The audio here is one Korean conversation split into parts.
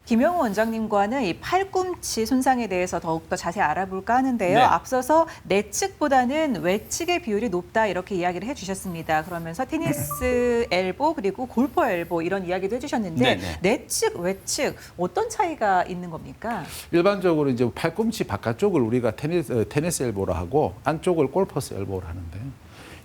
김영우 원장님과는 이 팔꿈치 손상에 대해서 더욱더 자세히 알아볼까 하는데요. 네. 앞서서 내측보다는 외측의 비율이 높다 이렇게 이야기를 해주셨습니다. 그러면서 테니스 엘보 그리고 골퍼 엘보 이런 이야기도 해주셨는데 네네. 내측, 외측 어떤 차이가 있는 겁니까? 일반적으로 이제 팔꿈치 바깥쪽을 우리가 테니스 엘보라 하고 안쪽을 골퍼스 엘보라 하는데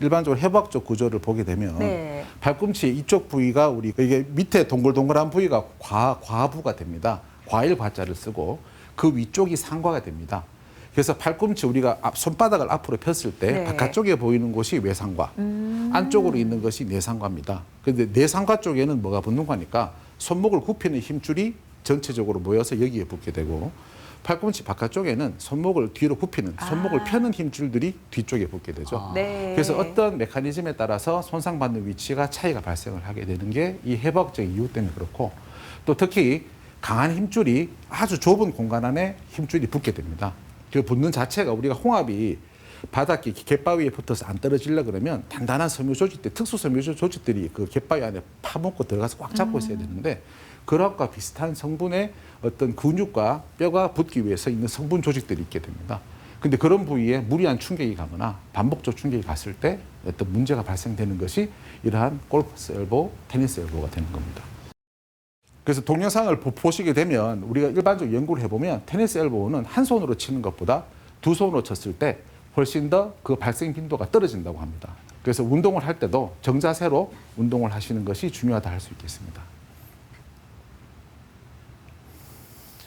일반적으로 협박적 구조를 보게 되면 네. 팔꿈치 이쪽 부위가 이게 밑에 동글동글한 부위가 과부가 됩니다. 과일 과자를 쓰고 그 위쪽이 상과가 됩니다. 그래서 팔꿈치 우리가 손바닥을 앞으로 폈을 때 네. 바깥쪽에 보이는 곳이 외상과 안쪽으로 있는 것이 내상과입니다. 그런데 내상과 쪽에는 뭐가 붙는 거니까 손목을 굽히는 힘줄이 전체적으로 모여서 여기에 붙게 되고 팔꿈치 바깥쪽에는 손목을 뒤로 굽히는 손목을 펴는 힘줄들이 뒤쪽에 붙게 되죠. 네. 그래서 어떤 메커니즘에 따라서 손상받는 위치가 차이가 발생을 하게 되는 게 이 해부학적인 이유 때문에 그렇고 또 특히 강한 힘줄이 아주 좁은 공간 안에 힘줄이 붙게 됩니다. 그 붙는 자체가 우리가 홍합이 바닥에 갯바위에 붙어서 안 떨어지려 그러면 단단한 섬유 조직들, 특수 섬유 조직들이 그 갯바위 안에 파먹고 들어가서 꽉 잡고 있어야 되는데 그런 것과 비슷한 성분의 어떤 근육과 뼈가 붙기 위해서 있는 성분 조직들이 있게 됩니다. 근데 그런 부위에 무리한 충격이 가거나 반복적 충격이 갔을 때 어떤 문제가 발생되는 것이 이러한 골프 엘보, 테니스 엘보가 되는 겁니다. 그래서 동영상을 보시게 되면 우리가 일반적으로 연구를 해보면 테니스 엘보는 한 손으로 치는 것보다 두 손으로 쳤을 때 훨씬 더 그 발생 빈도가 떨어진다고 합니다. 그래서 운동을 할 때도 정자세로 운동을 하시는 것이 중요하다 할 수 있겠습니다.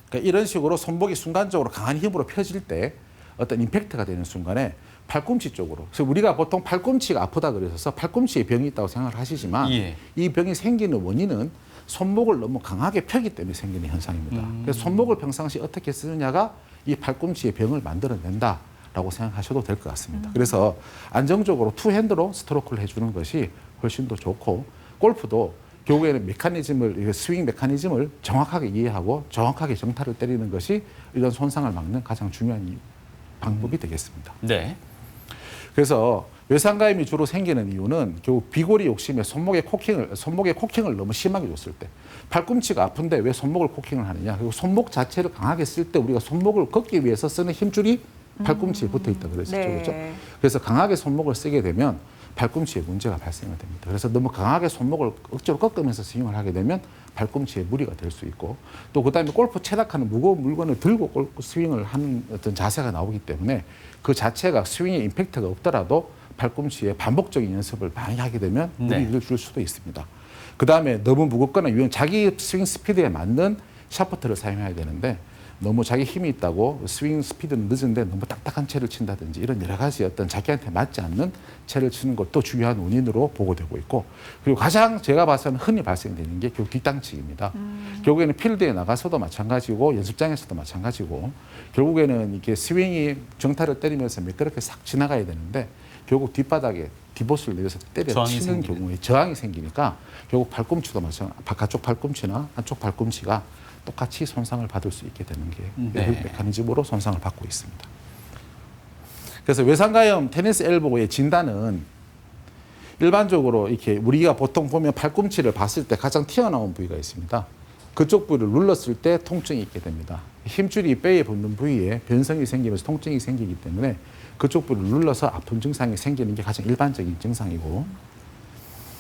그러니까 이런 식으로 손목이 순간적으로 강한 힘으로 펴질 때 어떤 임팩트가 되는 순간에 팔꿈치 쪽으로. 그래서 우리가 보통 팔꿈치가 아프다 그래서 팔꿈치에 병이 있다고 생각을 하시지만 예. 이 병이 생기는 원인은 손목을 너무 강하게 펴기 때문에 생기는 현상입니다. 그래서 손목을 평상시 어떻게 쓰느냐가 이 팔꿈치의 병을 만들어낸다라고 생각하셔도 될 것 같습니다. 그래서 안정적으로 투핸드로 스트로크를 해주는 것이 훨씬 더 좋고 골프도 결국에는 메커니즘을, 스윙 메커니즘을 정확하게 이해하고 정확하게 정타를 때리는 것이 이런 손상을 막는 가장 중요한 방법이 되겠습니다. 네. 그래서 외상가임이 주로 생기는 이유는 결국 비골이 욕심에 손목에 코킹을 너무 심하게 줬을 때 팔꿈치가 아픈데 왜 손목을 코킹을 하느냐. 그리고 손목 자체를 강하게 쓸 때 우리가 손목을 걷기 위해서 쓰는 힘줄이 팔꿈치에 붙어 있다 그랬었죠. 네. 그렇죠? 그래서 강하게 손목을 쓰게 되면 팔꿈치에 문제가 발생을 됩니다. 그래서 너무 강하게 손목을 억지로 꺾으면서 스윙을 하게 되면 팔꿈치에 무리가 될 수 있고 또 그다음에 골프 체닥하는 무거운 물건을 들고 골프 스윙을 하는 어떤 자세가 나오기 때문에 그 자체가 스윙에 임팩트가 없더라도 팔꿈치에 반복적인 연습을 많이 하게 되면 무리를 줄 수도 있습니다. 그다음에 너무 무겁거나 자기 스윙 스피드에 맞는 샤프트를 사용해야 되는데 너무 자기 힘이 있다고 스윙 스피드는 늦은데 너무 딱딱한 채를 친다든지 이런 여러 가지 어떤 자기한테 맞지 않는 채를 치는 것도 중요한 원인으로 보고되고 있고 그리고 가장 제가 봐서는 흔히 발생되는 게 결국 뒷땅치기입니다. 결국에는 필드에 나가서도 마찬가지고 연습장에서도 마찬가지고 결국에는 이게 스윙이 정타를 때리면서 매끄럽게 싹 지나가야 되는데 결국 뒷바닥에 디봇을 내려서 때려 치는 경우에 저항이 생기니까 결국 팔꿈치도 마찬가지 바깥쪽 팔꿈치나 안쪽 팔꿈치가 똑같이 손상을 받을 수 있게 되는 게 메커니즘으로 손상을 받고 있습니다. 그래서 외상가염 테니스 엘보의 진단은 일반적으로 이렇게 우리가 보통 보면 팔꿈치를 봤을 때 가장 튀어나온 부위가 있습니다. 그쪽 부위를 눌렀을 때 통증이 있게 됩니다. 힘줄이 뼈에 붙는 부위에 변성이 생기면서 통증이 생기기 때문에 그쪽 부위를 눌러서 아픈 증상이 생기는 게 가장 일반적인 증상이고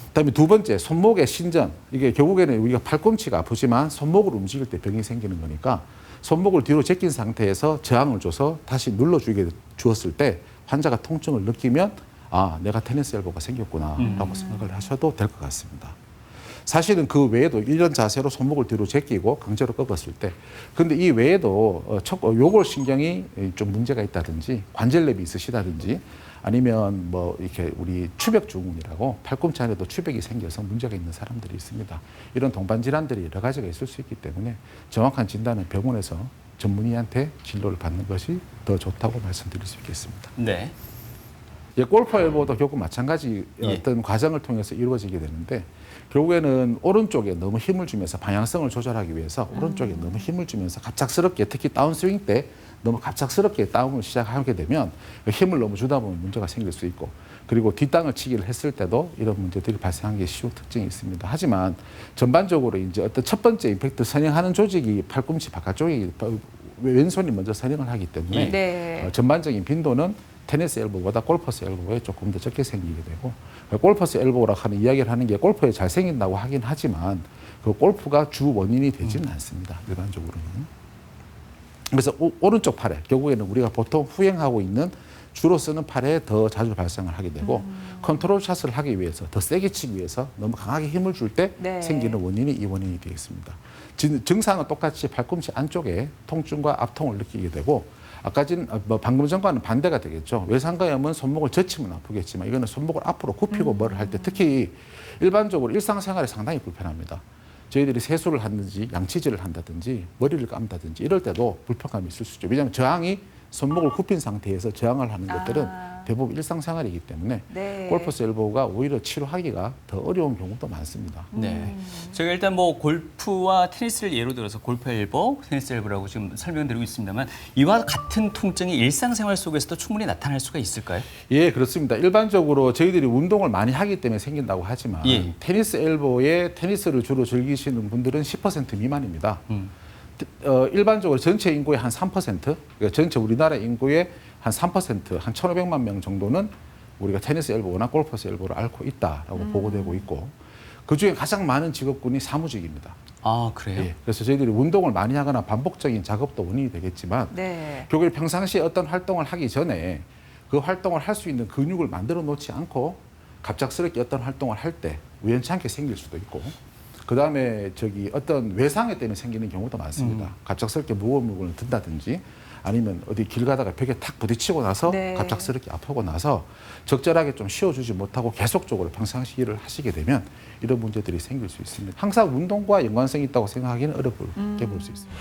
그다음에 두 번째, 손목의 신전. 이게 결국에는 우리가 팔꿈치가 아프지만 손목을 움직일 때 병이 생기는 거니까 손목을 뒤로 제낀 상태에서 저항을 줘서 다시 주었을 때 환자가 통증을 느끼면 아, 내가 테니스 엘보가 생겼구나라고 생각을 하셔도 될 것 같습니다. 사실은 그 외에도 이런 자세로 손목을 뒤로 제끼고 강제로 꺾었을 때 근데 이 외에도 요골신경이 좀 문제가 있다든지 관절염이 있으시다든지 아니면 뭐 이렇게 우리 추벽 증후군이라고 팔꿈치 안에도 추벽이 생겨서 문제가 있는 사람들이 있습니다. 이런 동반 질환들이 여러 가지가 있을 수 있기 때문에 정확한 진단은 병원에서 전문의한테 진료를 받는 것이 더 좋다고 말씀드릴 수 있겠습니다. 네. 골프 엘보도 결국 마찬가지 어떤 과정을 통해서 이루어지게 되는데 결국에는 오른쪽에 너무 힘을 주면서 방향성을 조절하기 위해서 오른쪽에 너무 힘을 주면서 갑작스럽게 특히 다운스윙 때 너무 갑작스럽게 다운을 시작하게 되면 힘을 너무 주다 보면 문제가 생길 수 있고 그리고 뒷땅을 치기를 했을 때도 이런 문제들이 발생하는 게 쉬운 특징이 있습니다. 하지만 전반적으로 이제 어떤 첫 번째 임팩트 선행하는 조직이 팔꿈치 바깥쪽이 왼손이 먼저 선행을 하기 때문에 네. 전반적인 빈도는 테니스 엘보보다 골퍼스 엘보에 조금 더 적게 생기게 되고 골퍼스 엘보라고 하는 이야기를 하는 게 골프에 잘 생긴다고 하긴 하지만 그 골프가 주 원인이 되지는 않습니다. 일반적으로는. 그래서 오른쪽 팔에 결국에는 우리가 보통 후행하고 있는 주로 쓰는 팔에 더 자주 발생을 하게 되고 컨트롤 샷을 하기 위해서 더 세게 치기 위해서 너무 강하게 힘을 줄 때 네. 생기는 원인이 이 원인이 되겠습니다. 증상은 똑같이 팔꿈치 안쪽에 통증과 압통을 느끼게 되고 방금 전과는 반대가 되겠죠. 외상과염은 손목을 젖히면 아프겠지만 이거는 손목을 앞으로 굽히고 뭐를 할 때 특히 일반적으로 일상생활에 상당히 불편합니다. 저희들이 세수를 하든지 양치질을 한다든지 머리를 감다든지 이럴 때도 불편감이 있을 수 있죠. 왜냐하면 저항이 손목을 굽힌 상태에서 저항을 하는 것들은 대부분 일상생활이기 때문에 네. 골퍼스 엘보가 오히려 치료하기가 더 어려운 경우도 많습니다. 네. 제가 일단 뭐 골프와 테니스를 예로 들어서 골프 엘보, 테니스 엘보라고 지금 설명드리고 있습니다만 이와 같은 통증이 일상생활 속에서도 충분히 나타날 수가 있을까요? 예, 그렇습니다. 일반적으로 저희들이 운동을 많이 하기 때문에 생긴다고 하지만 예. 테니스 엘보에 테니스를 주로 즐기시는 분들은 10% 미만입니다. 일반적으로 전체 인구의 한 3%, 그러니까 전체 우리나라 인구의 한 3%, 한 1,500만 명 정도는 우리가 테니스 엘보나 골퍼스 엘보를 앓고 있다라고 보고되고 있고 그중에 가장 많은 직업군이 사무직입니다. 아, 그래요? 예, 그래서 저희들이 운동을 많이 하거나 반복적인 작업도 원인이 되겠지만 네. 결국에 평상시에 어떤 활동을 하기 전에 그 활동을 할 수 있는 근육을 만들어 놓지 않고 갑작스럽게 어떤 활동을 할 때 우연찮게 생길 수도 있고 그다음에 어떤 외상에 때문에 생기는 경우도 많습니다. 갑작스럽게 무거운 물건을 든다든지 아니면 어디 길 가다가 벽에 탁 부딪히고 나서 네. 갑작스럽게 아프고 나서 적절하게 좀 쉬어주지 못하고 계속적으로 평상시 일을 하시게 되면 이런 문제들이 생길 수 있습니다. 항상 운동과 연관성이 있다고 생각하기는 어렵게 볼 수 있습니다.